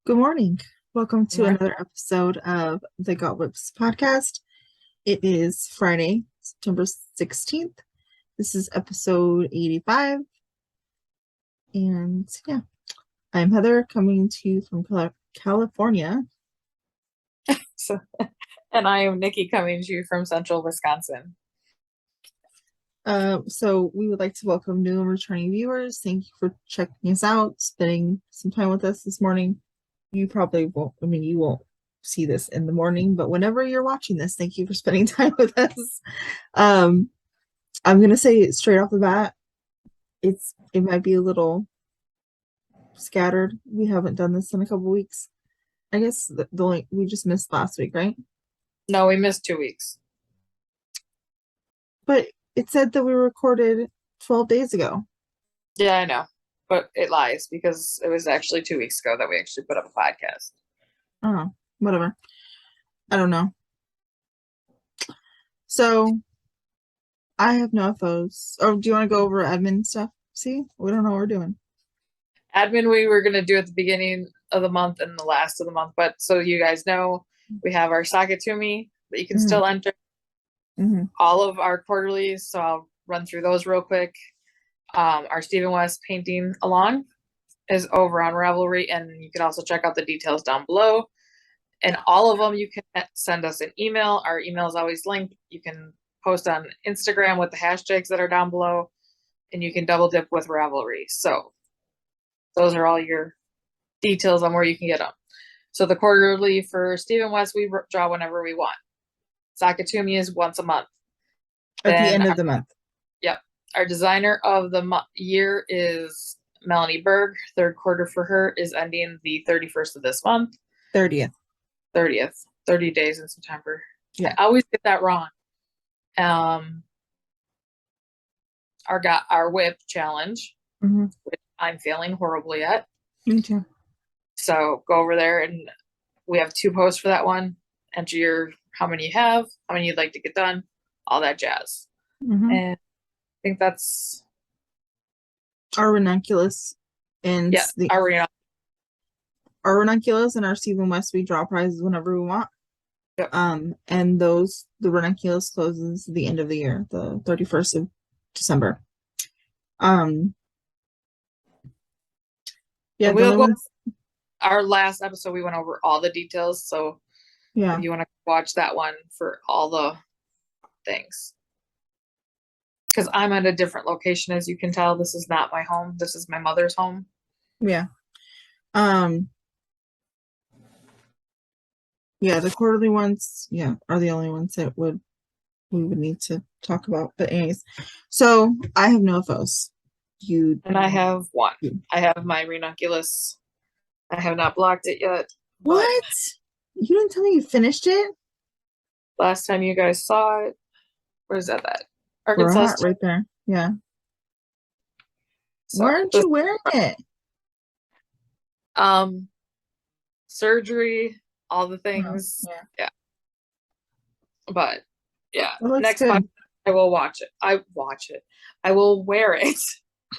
Good morning. Welcome to Right. another episode of the Got Whips podcast. It is Friday, September 16th. This is episode 85. And yeah, I'm Heather coming to you from California. So, and I am Nicci coming to you from central Wisconsin. So we would like to welcome new and returning viewers. Thank you for checking us out, spending some time with us this morning. You probably won't, you won't see this in the morning, but whenever you're watching this, thank you for spending time with us. Um, I'm gonna say straight off the bat, it might be a little scattered. We haven't done this in a couple weeks. I guess the only we just missed last week, right? No, we missed 2 weeks. But it said that we recorded 12 days ago. Yeah, I know, but it lies because it was actually 2 weeks ago that we actually put up a podcast. Oh, whatever. I don't know. So I have no FOs. Oh, do you want to go over admin stuff? See, we don't know what we're doing. Admin, we were going to do at the beginning of the month and the last of the month, but so you guys know, we have our Sakatumi that you can Mm-hmm. still enter, Mm-hmm. all of our quarterlies, so I'll run through those real quick. Our Stephen West painting along is over on Ravelry, and you can also check out the details down below. And all of them, you can send us an email. Our email is always linked. You can post on Instagram with the hashtags that are down below, and you can double dip with Ravelry. So those are all your details on where you can get them. So the quarterly for Stephen West, we draw whenever we want. Sakatumi is once a month. At the Then, end of the month. yep, our designer of the year is Melanie Berg. Third quarter for her is ending the 31st of this month. 30th. 30th, 30 days in September. Yeah. I always get that wrong. Our whip challenge, Mm-hmm. which I'm failing horribly at. Me too. So go over there, and we have 2 posts for that one. Enter your how many you have, how many you'd like to get done, all that jazz. Mm-hmm. And I think that's Our ranunculus and yeah. Our ranunculus and our Stephen West, we draw prizes whenever we want. Yep. And the ranunculus closes at the end of the year, the 31st of December. Yeah, the only ones. Our last episode, we went over all the details. So Yeah, if you want to watch that one for all the things, because I'm at a different location, as you can tell. This is not my home. This is my mother's home. yeah. Yeah, the quarterly ones, yeah, are the only ones that we would need to talk about. But anyways, so I have no FOs. And I have one. I have my ranunculus. I have not blocked it yet. What? You didn't tell me you finished it? Last time you guys saw it, where's that at? Arkansas. Right there. Yeah. So, Why aren't you wearing it? Surgery, all the things. Oh, yeah. But yeah, next podcast, I will watch it. I will wear it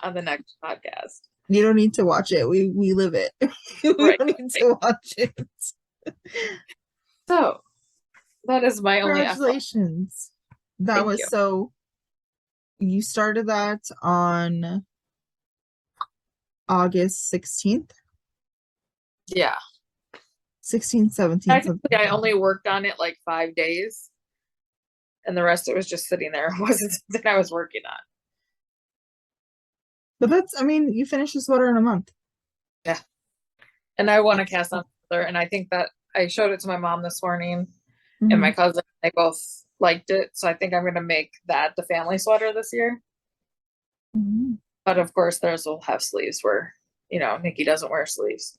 on the next podcast. You don't need to watch it. We live it. We don't need to watch it. So that is my only Congratulations. That was so you started that on August 16th? Yeah. 16th, 17th. Technically, I only worked on it like 5 days. And the rest it was just sitting there. It wasn't something I was working on. But that's, you finished the sweater in a month. Yeah. And I want to cast on further. And I think that I showed it to my mom this morning and my cousin. They both liked it. So I think I'm going to make that the family sweater this year. But of course, theirs will have sleeves where, Nicci doesn't wear sleeves.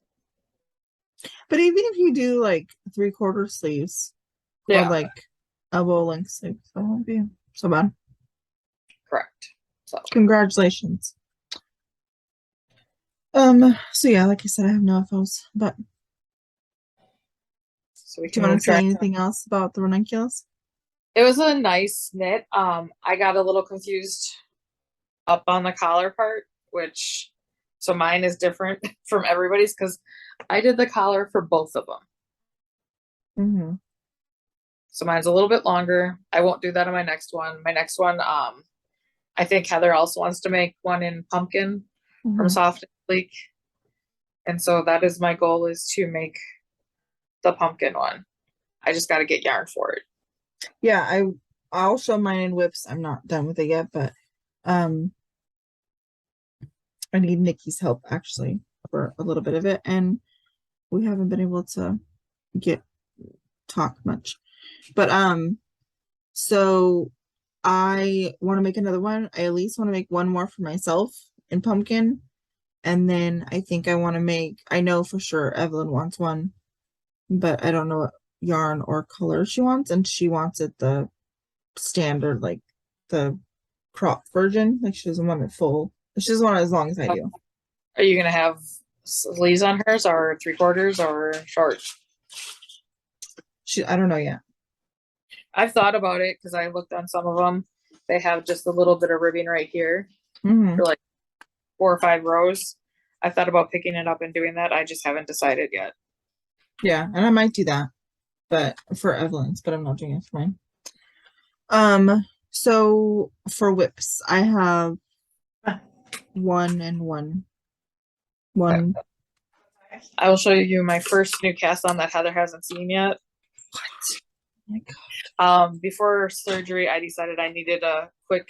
But even if you do like 3/4 sleeves or like elbow length sleeves, that won't be so bad. Correct. So congratulations. So yeah, like I said, I have no FOs, but so we do you want to say anything else about the ranunculus? It was a nice knit. I got a little confused up on the collar part, so mine is different from everybody's because I did the collar for both of them. Mm-hmm. So mine's a little bit longer. I won't do that on my next one. My next one, I think Heather also wants to make one in pumpkin from Mm-hmm. Soft and Sleek. And so that is my goal, is to make the pumpkin one. I just got to get yarn for it. Yeah, I'll show mine in whips. I'm not done with it yet, but I need Nikki's help actually for a little bit of it, and we haven't been able to talk much. But so I want to make another one. I at least want to make one more for myself in pumpkin. And then I think I want to make, I know for sure Evelyn wants one, but I don't know what yarn or color she wants. And she wants it the standard, like the crop version. Like she doesn't want it full. She doesn't want it as long as I do. Are you going to have sleeves on hers, or 3/4 or short? I don't know yet. I've thought about it because I looked on some of them. They have just a little bit of ribbing right here Mm-hmm. for like 4 or 5 rows. I thought about picking it up and doing that. I just haven't decided yet. Yeah, and I might do that, but for Evelyn's, but I'm not doing it for mine. So for whips, I have one and one. I will show you my first new cast on that Heather hasn't seen yet. What? Oh my God. Before surgery, I decided I needed a quick,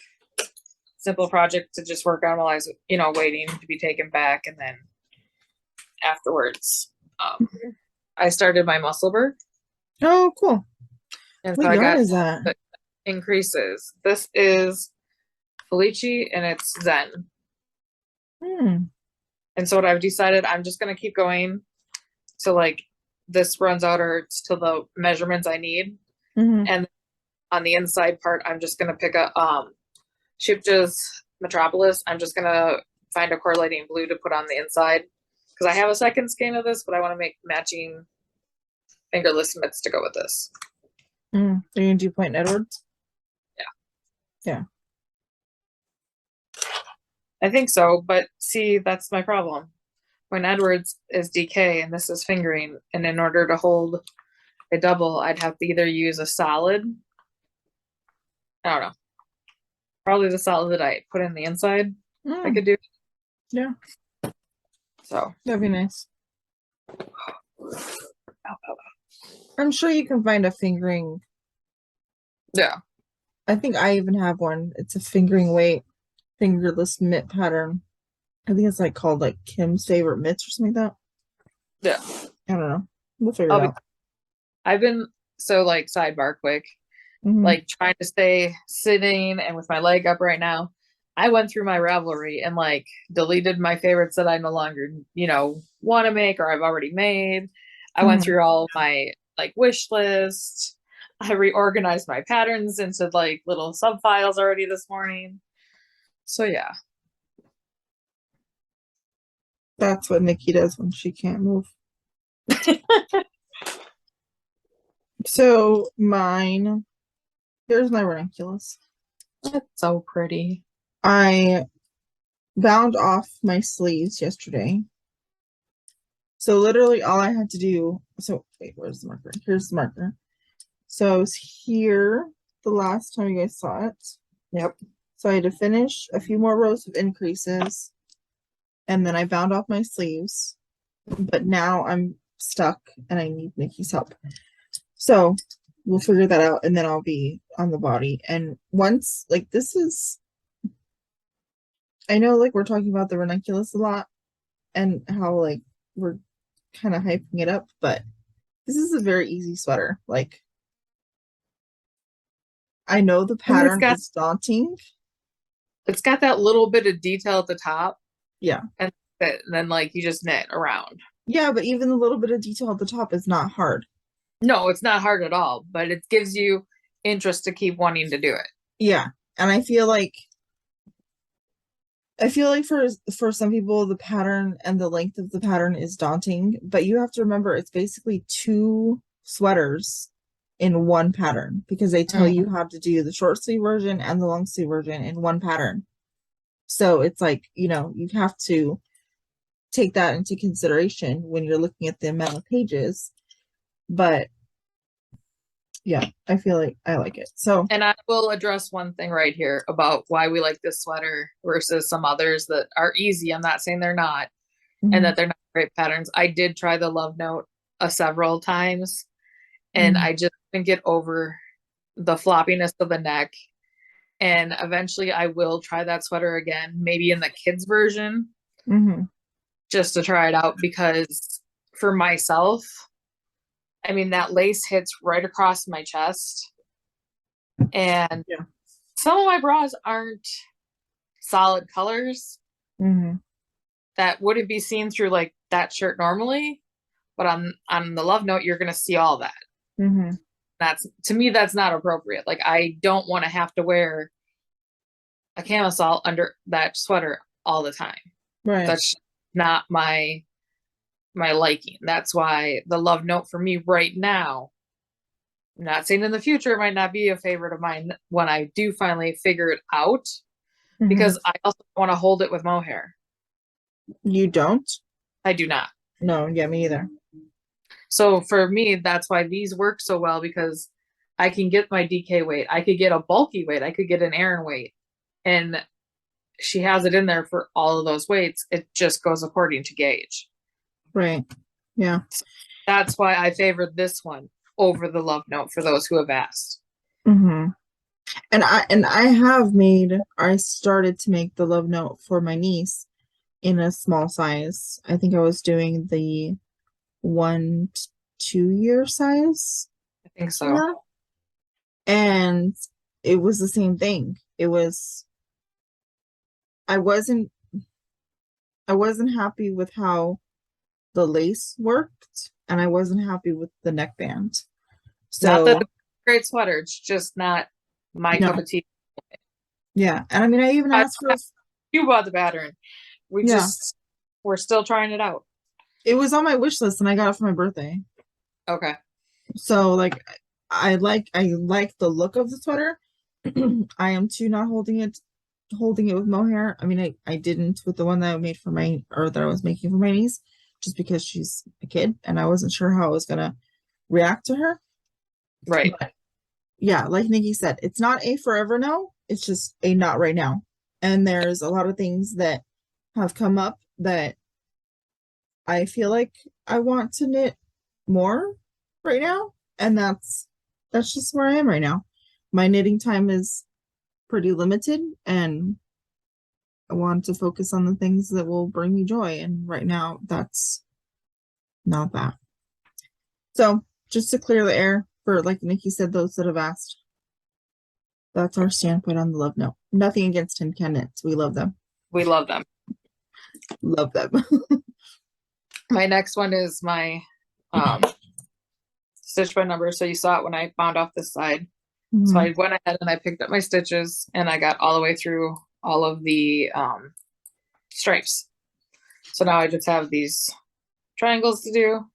simple project to just work on while I was, waiting to be taken back, and then afterwards, I started my Musselberg. Oh, cool. And What so I yarn got is that? increases. This is Felici and it's Zen. And so what I've decided, I'm just going to keep going to like this runs out or to the measurements I need. Mm-hmm. And on the inside part, I'm just going to pick up Shipja's Metropolis. I'm just going to find a correlating blue to put on the inside because I have a second skein of this, but I want to make matching fingerless mitts to go with this. Are you going to do Point Edwards? Yeah. I think so, but see, that's my problem. Point Edwards is DK and this is fingering, and in order to hold a double, I'd have to either use a solid. I don't know. Probably the solid that I put in the inside. I could do. Yeah. So that'd be nice. I'm sure you can find a fingering. Yeah. I think I even have one. It's a fingering weight, fingerless mitt pattern. I think it's like called like Kim's Favorite Mitts or something like that. Yeah. I don't know. We'll figure it out. I've been like sidebar quick, like trying to stay sitting and with my leg up right now. I went through my Ravelry and like deleted my favorites that I no longer, want to make or I've already made. I went through all my like wish list. I reorganized my patterns into like little sub files already this morning. So yeah. That's what Nicci does when she can't move. So mine, here's my ranunculus. That's so pretty. I bound off my sleeves yesterday. So literally all I had to do, so wait, where's the marker? Here's the marker. So it's here the last time you guys saw it. Yep. So I had to finish a few more rows of increases. And then I bound off my sleeves. But now I'm stuck and I need Nicci's help. So we'll figure that out and then I'll be on the body. And once, like, this is, I know, like, we're talking about the ranunculus a lot and how, like, we're kind of hyping it up, but this is a very easy sweater. Like, I know the pattern is daunting. It's got that little bit of detail at the top. Yeah. And then, like, you just knit around. Yeah, but even the little bit of detail at the top is not hard. No, it's not hard at all, but it gives you interest to keep wanting to do it. Yeah. And I feel like for some people the pattern and the length of the pattern is daunting, but you have to remember it's basically 2 sweaters in one pattern because they tell you how to do the short sleeve version and the long sleeve version in one pattern. So it's like, you have to take that into consideration when you're looking at the amount of pages. But yeah, I feel like I like it. So, And I will address one thing right here about why we like this sweater versus some others that are easy. I'm not saying they're not, and that they're not great patterns. I did try the Love Note several times, and I just couldn't get over the floppiness of the neck. And eventually I will try that sweater again, maybe in the kids version, just to try it out, because for myself, I mean, that lace hits right across my chest, and some of my bras aren't solid colors that wouldn't be seen through like that shirt normally, but on the Love Note, you're going to see all that. That's, to me, that's not appropriate. Like, I don't want to have to wear a camisole under that sweater all the time. right. That's not my liking. That's why the Love Note for me right now, I'm not saying in the future it might not be a favorite of mine when I do finally figure it out, because I also want to hold it with mohair. You don't? I do not. No, yeah, me either. So for me, that's why these work so well, because I can get my DK weight. I could get a bulky weight. I could get an Erin weight. And she has it in there for all of those weights. It just goes according to gauge. Right. Yeah. That's why I favored this one over the Love Note for those who have asked. And I started to make the Love Note for my niece in a small size. I think I was doing the 1 to 2 year size. I think so. And it was the same thing. I wasn't happy with how the lace worked, and I wasn't happy with the neckband. So not that it's a great sweater, it's just not my cup of tea. Yeah, and I mean, I even asked for. You bought the pattern. We're still trying it out. It was on my wish list, and I got it for my birthday. Okay. So like, I like the look of the sweater. I am too not holding it with mohair. I mean, I didn't with the one that I made for that I was making for my niece, just because she's a kid and I wasn't sure how I was gonna react to her. Right. But yeah, like Nicci said, it's not a forever no. It's just a not right now. And there's a lot of things that have come up that I feel like I want to knit more right now, and that's just where I am right now. My knitting time is pretty limited, and I want to focus on the things that will bring me joy, and right now that's not that. So just to clear the air for, like Nicci said, those that have asked, that's our standpoint on the Love Note. Nothing against Tin Can Knits. We love them. We love them. Love them. My next one is my stitch by number. So you saw it when I bound off this side. So I went ahead and I picked up my stitches, and I got all the way through all of the stripes. So now I just have these triangles to do.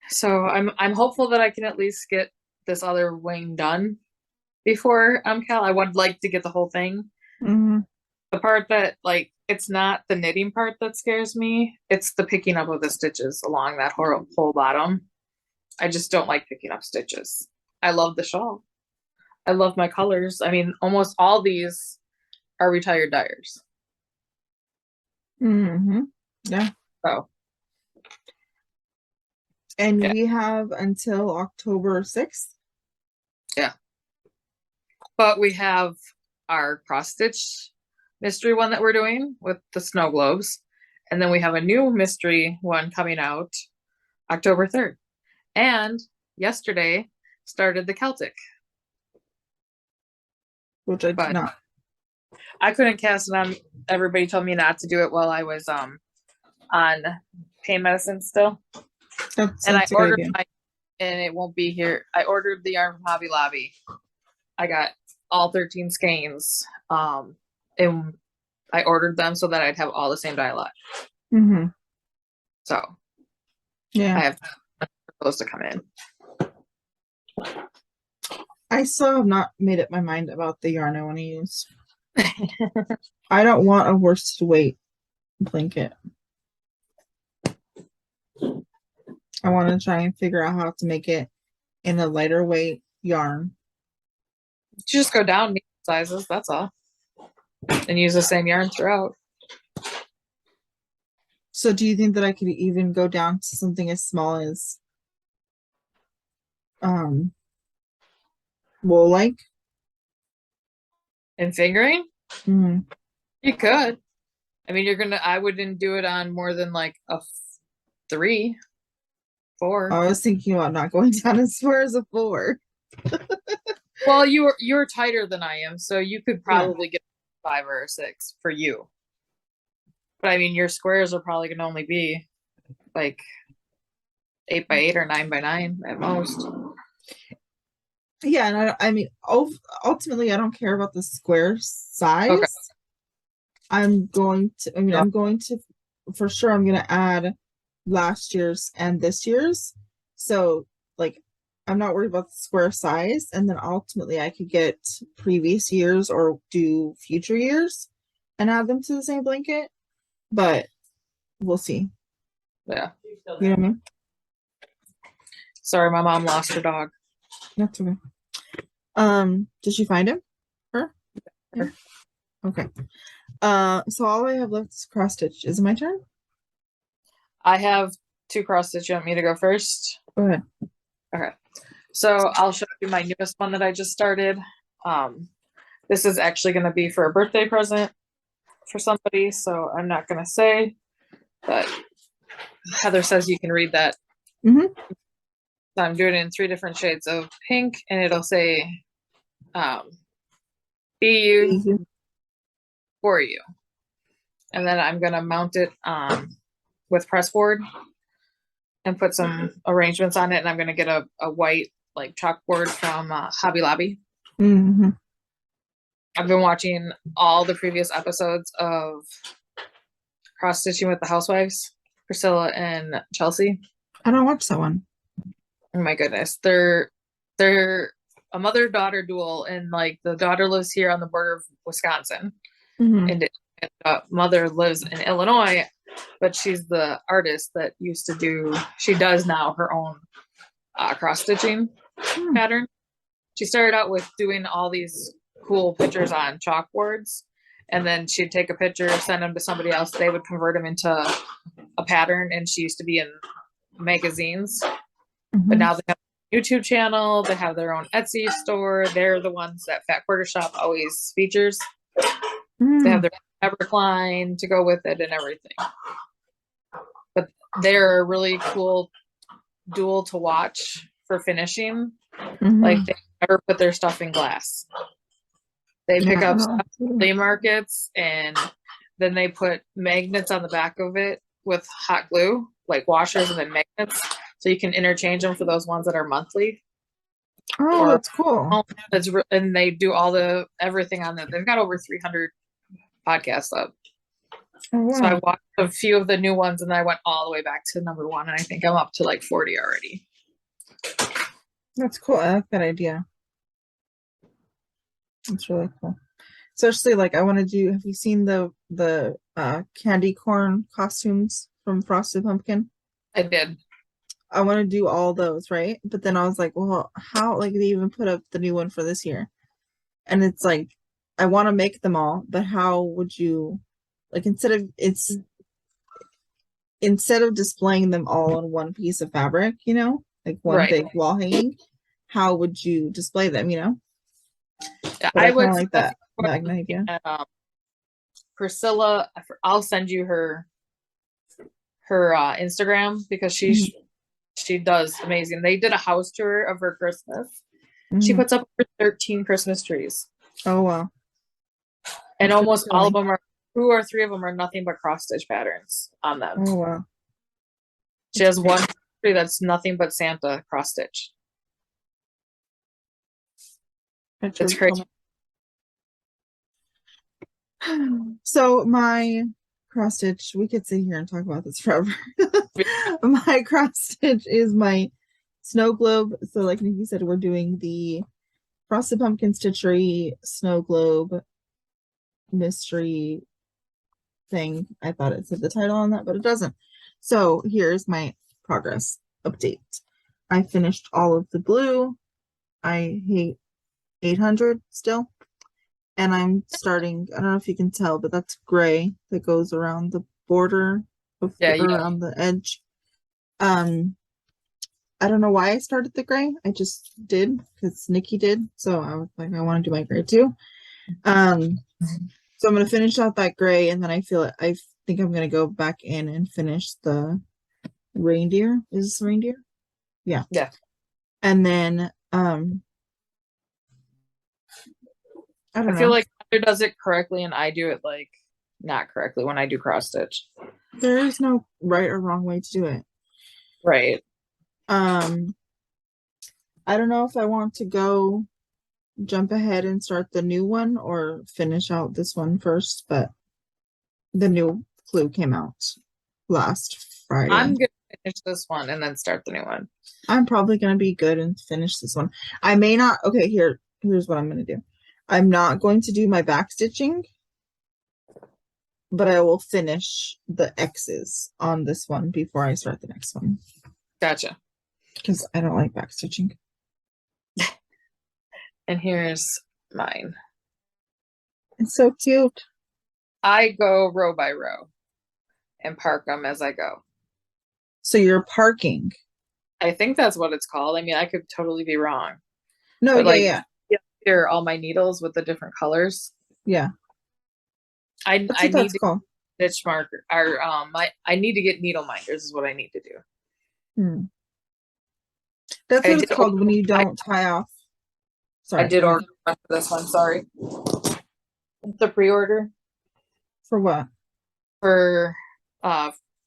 So I'm hopeful that I can at least get this other wing done before KAL. I would like to get the whole thing. The part that, like, it's not the knitting part that scares me, it's the picking up of the stitches along that whole bottom. I just don't like picking up stitches. I love the shawl. I love my colors. I mean, almost all these are retired dyers. Yeah. So. And we have until October 6th. Yeah. But we have our cross stitch mystery one that we're doing with the snow globes. And then we have a new mystery one coming out October 3rd. And yesterday started the Celtic. Which I did not. I couldn't cast it on. Everybody told me not to do it while I was on pain medicine still. That's I ordered and it won't be here. I ordered the yarn from Hobby Lobby. I got all 13 skeins. And I ordered them so that I'd have all the same dye lot. So yeah, I have those to come in. I still have not made up my mind about the yarn I want to use. I don't want a worsted weight blanket. I want to try and figure out how to make it in a lighter weight yarn. You just go down sizes, that's all. And use the same yarn throughout. So do you think that I could even go down to something as small as wool like? And fingering? Mm-hmm. You could. I mean, I wouldn't do it on more than like a 3, 4. I was thinking about not going down as far as a 4. Well, you're tighter than I am, so you could probably get 5 or a 6 for you. But I mean, your squares are probably gonna only be like 8 by 8 or 9 by 9 at most. Yeah, and I mean, ultimately, I don't care about the square size. Okay. I'm going to, for sure, I'm going to add last year's and this year's. So, like, I'm not worried about the square size. And then ultimately, I could get previous years or do future years and add them to the same blanket. But we'll see. Yeah. You know what I mean? Sorry, my mom lost her dog. That's okay. Did she find him? Her? Yeah. Okay. So all I have left is cross stitch. Is it my turn? I have 2 cross stitch. You want me to go first? Go ahead. Okay. So I'll show you my newest one that I just started. This is actually going to be for a birthday present for somebody, so I'm not going to say, but Heather says you can read that. Mm-hmm. So I'm doing it in 3 different shades of pink, and it'll say be you for you. And then I'm going to mount it with pressboard and put some arrangements on it, and I'm going to get a white like chalkboard from Hobby Lobby. Mm-hmm. I've been watching all the previous episodes of Cross Stitching with the Housewives, Priscilla and Chelsea. I don't watch that one. Oh my goodness. They're a mother-daughter duel, and like the daughter lives here on the border of Wisconsin. Mm-hmm. And mother lives in Illinois, but she's the artist that used to do, she does now her own cross stitching pattern. She started out with doing all these cool pictures on chalkboards, and then she'd take a picture, send them to somebody else, they would convert them into a pattern, and she used to be in magazines. But now they have a YouTube channel, they have their own Etsy store, they're the ones that Fat Quarter Shop always features. They have their fabric line to go with it and everything. But they're a really cool duel to watch for finishing. Like, they never put their stuff in glass. They pick up stuff at flea markets, and then they put magnets on the back of it with hot glue, like washers and then magnets, so you can interchange them for those ones that are monthly. Oh, that's cool. And they do everything on them. They've got over 300 podcasts up. Oh, wow. So I watched a few of the new ones, and I went all the way back to number 1, and I think I'm up to like 40 already. That's cool. I like that idea. That's really cool. Especially like I want to do, have you seen the candy corn costumes from Frosted Pumpkin? I did. I want to do all those, right? But then I was like, well, how, like, they even put up the new one for this year. And it's like, I want to make them all, but how would you, like, instead of displaying them all on one piece of fabric, you know, like one big wall hanging, how would you display them, you know? Yeah, But I would like that Magna idea. Priscilla, I'll send you her Instagram, because she does amazing. They did a house tour of her Christmas. She puts up 13 Christmas trees. Oh, wow. And almost all of them are, 2 or 3 of them are nothing but cross stitch patterns on them. Oh, wow. She has one tree that's nothing but Santa cross stitch. It's crazy. So my cross stitch, we could sit here and talk about this forever. My cross stitch is my snow globe. So like Nicci said, we're doing the Frosted Pumpkin Stitchery Snow Globe Mystery thing. I thought it said the title on that, but it doesn't. So here's my progress update. I finished all of the blue. I hate 800 still. And I'm starting, I don't know if you can tell, but that's gray that goes around the border of around the edge. I don't know why I started the gray. I just did because Nicci did. So I was like, I want to do my gray too. So I'm going to finish out that gray, and then I think I'm going to go back in and finish the reindeer. Is this reindeer? Yeah. Yeah. And then I feel like Heather does it correctly and I do it like not correctly when I do cross stitch. There is no right or wrong way to do it. Right. I don't know if I want to jump ahead and start the new one or finish out this one first, but the new clue came out last Friday. I'm gonna finish this one and then start the new one. I'm probably gonna be good and finish this one. I may not. Okay, here's what I'm gonna do. I'm not going to do my back stitching, but I will finish the X's on this one before I start the next one. Gotcha. Because I don't like back stitching. And here's mine. It's so cute. I go row by row and park them as I go. So you're parking. I think that's what it's called. I mean, I could totally be wrong. No, but yeah. Here are all my needles with the different colors. Yeah. I need to called. Stitch marker or I need to get needle minders is what I need to do. That's what it's called when you don't tie off. Sorry. I did order for this one, sorry. The pre-order. For what? For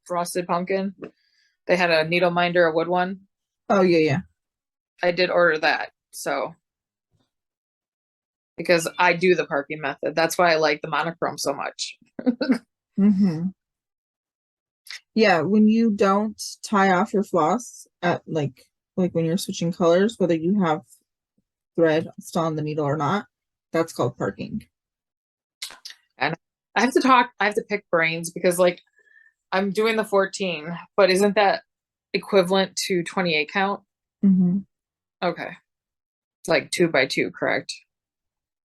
frosted pumpkin. They had a needle minder, a wood one. Oh yeah. I did order that, so because I do the parking method. That's why I like the monochrome so much. Yeah, when you don't tie off your floss at like when you're switching colors, whether you have thread still on the needle or not, that's called parking. And I have to pick brains because like I'm doing the 14, but isn't that equivalent to 28 count? Okay. It's like 2 by 2, correct?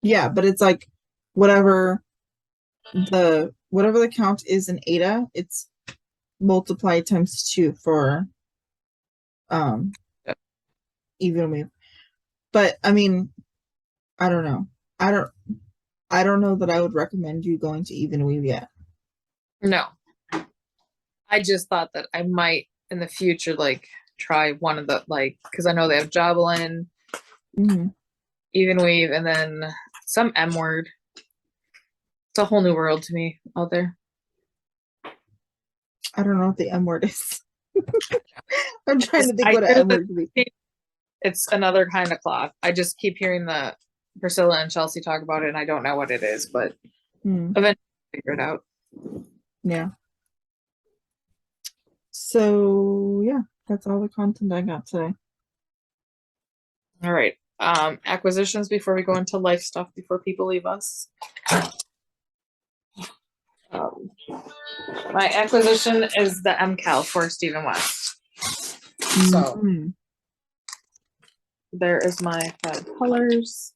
Yeah, but it's like whatever the count is in Ada, it's multiplied times 2 for even weave. But I mean, I don't know. I don't know that I would recommend you going to even weave yet. No. I just thought that I might in the future like try one of the because I know they have Javelin, even weave, and then some M word. It's a whole new world to me out there. I don't know what the M word is. I'm trying to think what an M word could be. It's another kind of cloth. I just keep hearing the Priscilla and Chelsea talk about it, and I don't know what it is, but eventually I'll figure it out. Yeah. So yeah, that's all the content I got today. All right. Acquisitions before we go into life stuff before people leave us. My acquisition is the KAL for Stephen West. So there is my 5 colors.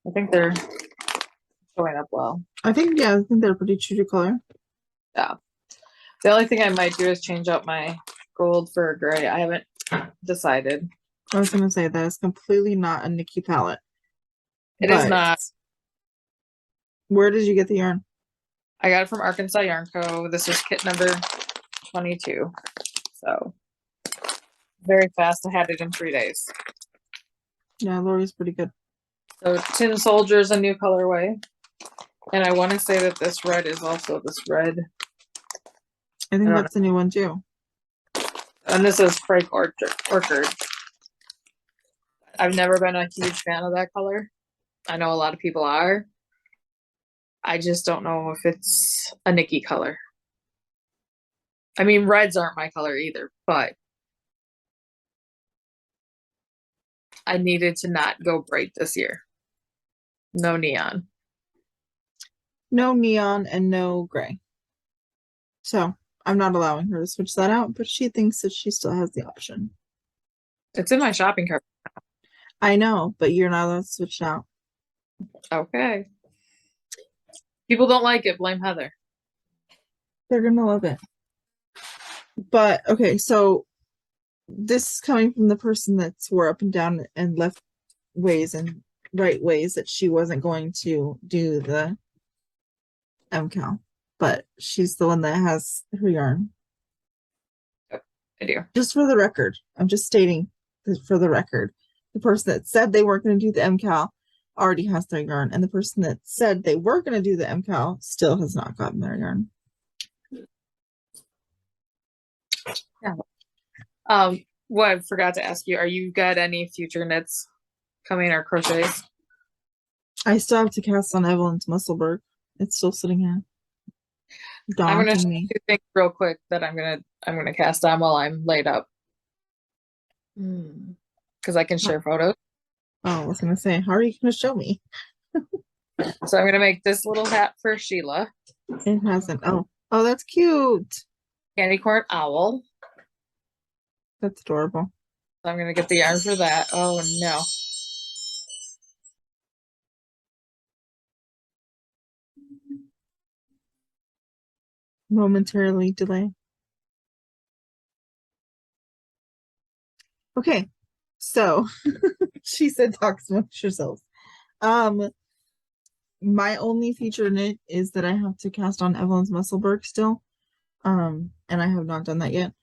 I think they're showing up well. I think they're pretty true to color. Yeah. The only thing I might do is change out my gold for a gray. I haven't decided. I was gonna say that is completely not a Nicci palette. It is not. Where did you get the yarn? I got it from Arkansas Yarn Co. This is kit number 22. So very fast. I had it in 3 days. Yeah, Lori's pretty good. So Tin Soldier is a new colorway. And I want to say that this red is also this red. I think that's a new one too. And this is Frank Orchard. I've never been a huge fan of that color. I know a lot of people are. I just don't know if it's a Nicci color. I mean, reds aren't my color either, but I needed to not go bright this year. No neon. no neon, and no gray. So I'm not allowing her to switch that out, but she thinks that she still has the option. It's in my shopping cart. I know, but you're not allowed to switch it out. Okay. People don't like it. Blame Heather. They're gonna love it. But okay, so this is coming from the person that swore up and down and left ways and right ways that she wasn't going to do the MCAL, but she's the one that has her yarn. I do. Just for the record, I'm just stating for the record, the person that said they weren't going to do the MCAL already has their yarn, and the person that said they were going to do the MCAL still has not gotten their yarn. Yeah. What I forgot to ask you, are you got any future knits coming or crochets? I still have to cast on Evelyn's Musselberg. It's still sitting here. I'm gonna show Me. you things real quick that I'm gonna cast on while I'm laid up. Because I can share photos. Oh, I was gonna say, how are you gonna show me? So I'm gonna make this little hat for Sheila. It hasn't. Oh, that's cute. Candy corn owl. That's adorable. So I'm gonna get the yarn for that. Oh no. Momentarily delay. Okay, so she said talk amongst yourselves. My only feature knit is that I have to cast on Evelyn's Musselberg still. And I have not done that yet.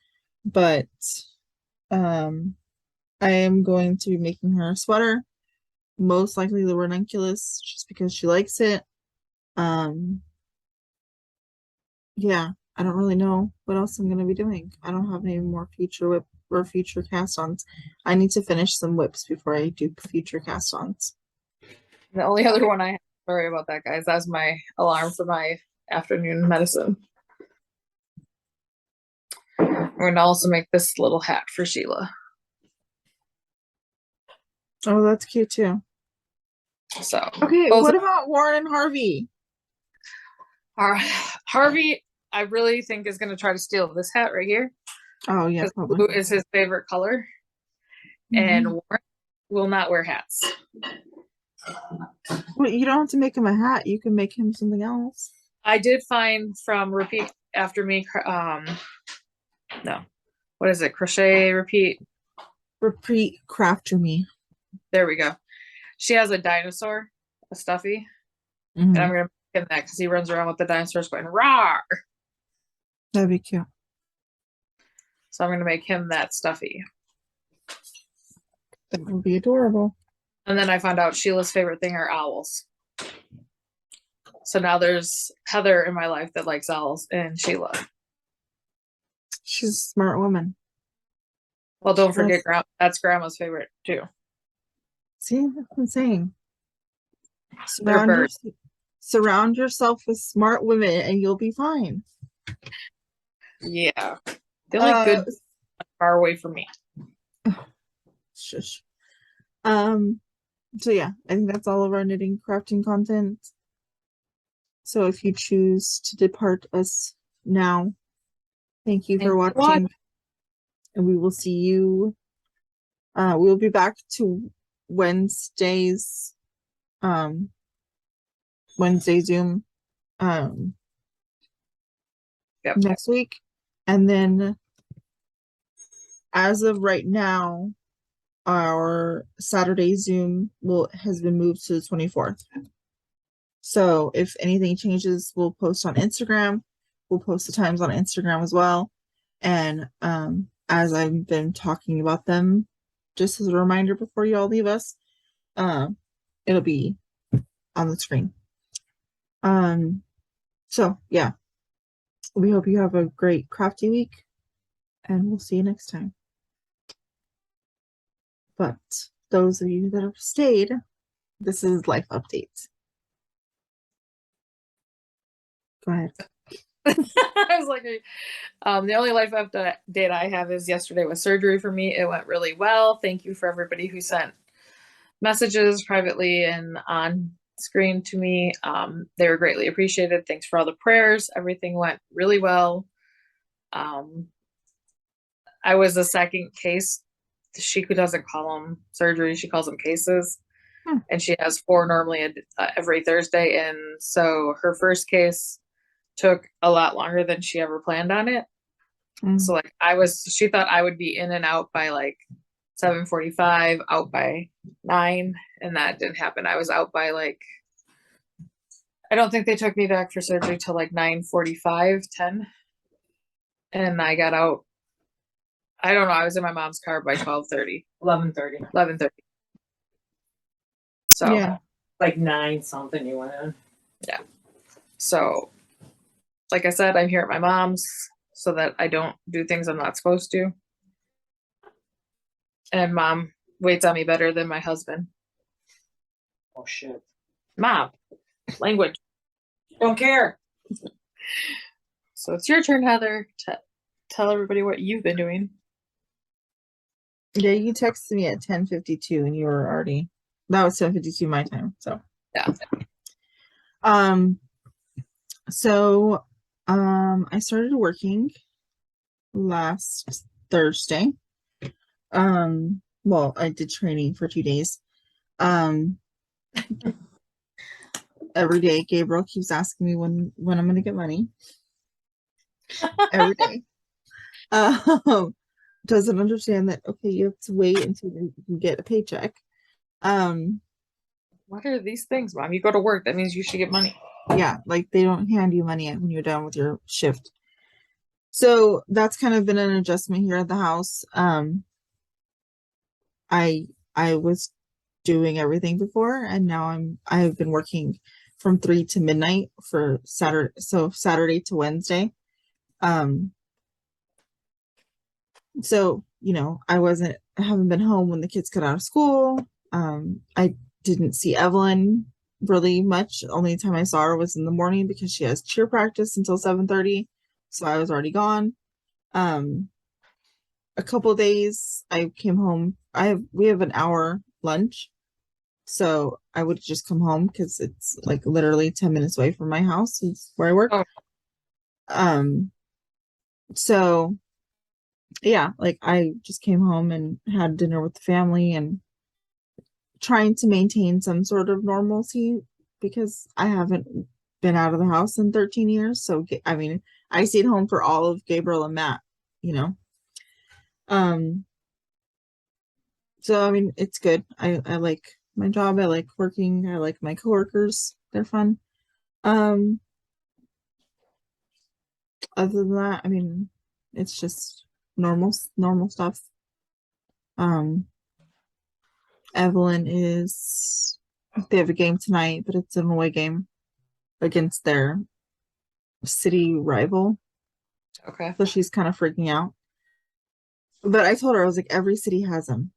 But I am going to be making her a sweater. Most likely the ranunculus, just because she likes it. Yeah, I don't really know what else I'm gonna be doing. I don't have any more future whip or future cast-ons. I need to finish some whips before I do future cast-ons. The only other one I have, sorry about that, guys. That's my alarm for my afternoon medicine. I'm gonna also make this little hat for Sheila. Oh, that's cute too. So okay, what about Warren and Harvey? Harvey, I really think is gonna try to steal this hat right here. Oh yeah, probably. Blue is his favorite color, and Warren will not wear hats. Well, you don't have to make him a hat. You can make him something else. I did find from Repeat After Me, no, what is it? Crochet Repeat Crafter Me. There we go. She has a dinosaur, a stuffy, and I'm gonna make him that because he runs around with the dinosaurs going rawr. That'd be cute. So I'm gonna make him that stuffy. That would be adorable. And then I found out Sheila's favorite thing are owls. So now there's Heather in my life that likes owls, and Sheila. She's a smart woman. Well, don't forget, that's Grandma's favorite too. See, that's what I'm saying. Surround yourself with smart women, and you'll be fine. Yeah, the only good far away from me. Shush. So yeah, I think that's all of our knitting crafting content. So if you choose to depart us now, thank you for watching. And we will see you. We'll be back to Wednesday's Wednesday Zoom next week. And then as of right now, our Saturday Zoom has been moved to the 24th. So if anything changes, we'll post on Instagram. We'll post the times on Instagram as well. And as I've been talking about them, just as a reminder before you all leave us, it'll be on the screen. So yeah, we hope you have a great crafty week, and we'll see you next time. But those of you that have stayed, this is life updates. Go ahead. I was like, the only life update I have is yesterday was surgery for me. It went really well. Thank you for everybody who sent messages privately and on screen to me. They were greatly appreciated. Thanks for all the prayers. Everything went really well. I was the second case. She doesn't call them surgery, she calls them cases. And she has 4 normally every Thursday. And so her first case took a lot longer than she ever planned on it. So like she thought I would be in and out by like 7:45, out by 9, and that didn't happen. I was out by like, I don't think they took me back for surgery till like 9:45, 10. And I got out, I don't know, I was in my mom's car by 12:30. 11:30. So Yeah. Like 9 something you went in. Yeah. So like I said, I'm here at my mom's so that I don't do things I'm not supposed to. And mom waits on me better than my husband. Oh shit. Mom, language. Don't care. So it's your turn, Heather, to tell everybody what you've been doing. Yeah, you texted me at 10:52 and you were already, that was 10:52 my time. So Yeah. I started working last Thursday. Well, I did training for 2 days. Every day Gabriel keeps asking me when I'm gonna get money. Every day. Doesn't understand that, okay, you have to wait until you get a paycheck. What are these things, Mom? You go to work. That means you should get money. Yeah, like they don't hand you money when you're done with your shift. So that's kind of been an adjustment here at the house. I was doing everything before, and now I've been working from 3 to midnight for Saturday, so Saturday to Wednesday. So, you know, I haven't been home when the kids got out of school. I didn't see Evelyn really much. The only time I saw her was in the morning because she has cheer practice until 7:30. So I was already gone. A couple of days I came home. We have an hour lunch. So I would just come home because it's like literally 10 minutes away from my house. It's where I work. Oh. So yeah, like I just came home and had dinner with the family and trying to maintain some sort of normalcy because I haven't been out of the house in 13 years. So, I mean, I stayed home for all of Gabriel and Matt, you know. So, I mean, it's good. I like my job. I like working. I like my coworkers. They're fun. Other than that, I mean, it's just normal stuff. Evelyn they have a game tonight, but it's an away game against their city rival. Okay. So she's kind of freaking out. But I told her, I was like, every city has them.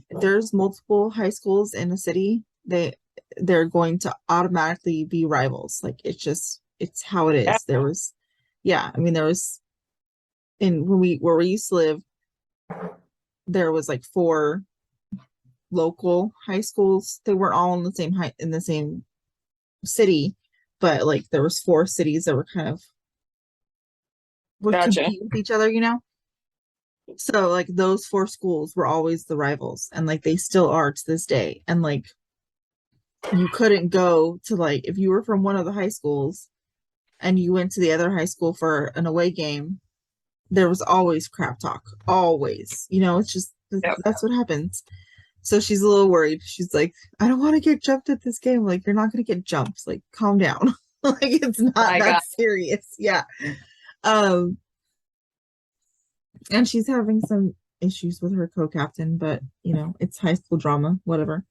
If there's multiple high schools in a city, they're going to automatically be rivals. Like it's how it is. There was where we used to live, there was like 4 local high schools. They weren't all in the same city, but like there was 4 cities that were kind of would compete with each other, you know. So like those 4 schools were always the rivals, and like they still are to this day. And like you couldn't go to, like, if you were from one of the high schools and you went to the other high school for an away game, there was always crap talk, always, you know. It's just that's what happens. So she's a little worried. She's like, I don't want to get jumped at this game. Like, you're not going to get jumped. Like, calm down. Like, it's not that serious. Yeah. And she's having some issues with her co-captain, but you know, it's high school drama, whatever.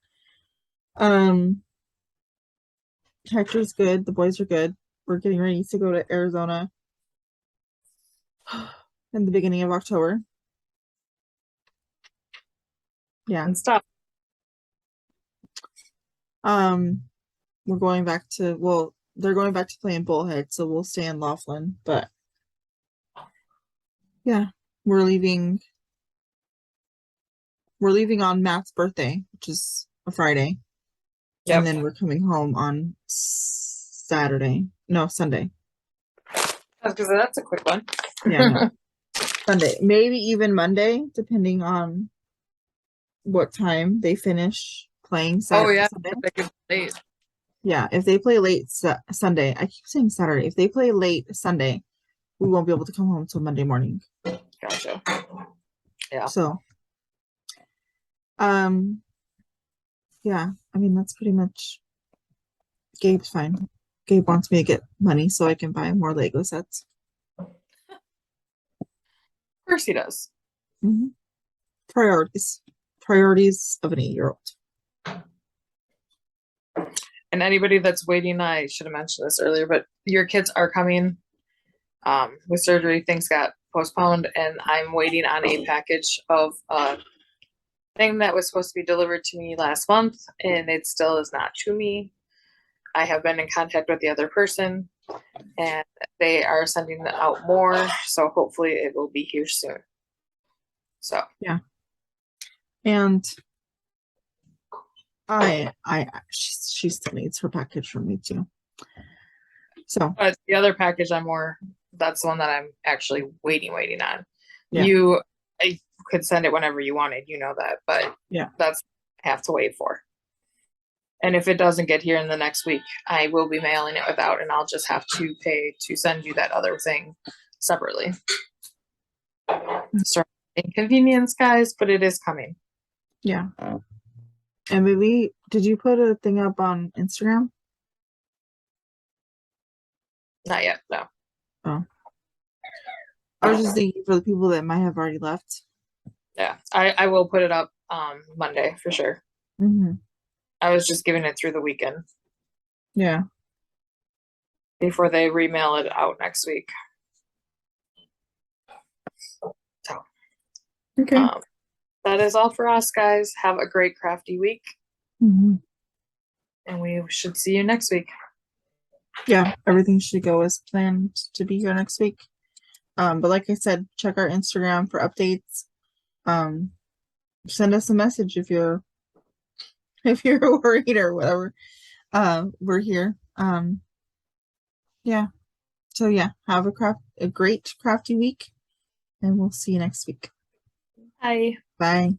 Hector's good. The boys are good. We're getting ready to go to Arizona in the beginning of October. Yeah. And stuff. We're going back to, they're going back to playing Bullhead, so we'll stay in Laughlin, but yeah, we're leaving on Matt's birthday, which is a Friday. Yep. And then we're coming home on Sunday. Because that's a quick one. Yeah, no. Sunday, maybe even Monday, depending on what time they finish playing Saturday. Oh yeah, Sunday. they could late. Yeah, if they play late Sunday, I keep saying Saturday. If they play late Sunday, we won't be able to come home till Monday morning. Gotcha. Yeah. So, yeah, I mean that's pretty much. Gabe's fine. Gabe wants me to get money so I can buy more Lego sets. Of course he does. Mm-hmm. Priorities of an 8-year-old. And anybody that's waiting, I should have mentioned this earlier, but your kids are coming. With surgery, things got postponed, and I'm waiting on a package of thing that was supposed to be delivered to me last month, and it still is not to me. I have been in contact with the other person, and they are sending out more, so hopefully it will be here soon. So yeah, and she still needs her package from me too. So, but the other package, that's the one that I'm actually waiting on. Yeah. I could send it whenever you wanted, you know that, but Yeah. that's I have to wait for. And if it doesn't get here in the next week, I will be mailing it without, and I'll just have to pay to send you that other thing separately. Sorry, inconvenience, guys, but it is coming. Yeah. And maybe, did you put a thing up on Instagram? Not yet, no. Oh. I was just thinking for the people that might have already left. Yeah, I will put it up Monday for sure. Mm-hmm. I was just giving it through the weekend Yeah. before they remail it out next week. So, Okay. that is all for us, guys. Have a great crafty week, Mm-hmm. and we should see you next week. Yeah, everything should go as planned to be here next week. But like I said, check our Instagram for updates. Send us a message if you're worried or whatever. We're here. Yeah. So yeah, have a great crafty week, and we'll see you next week. Bye. Bye.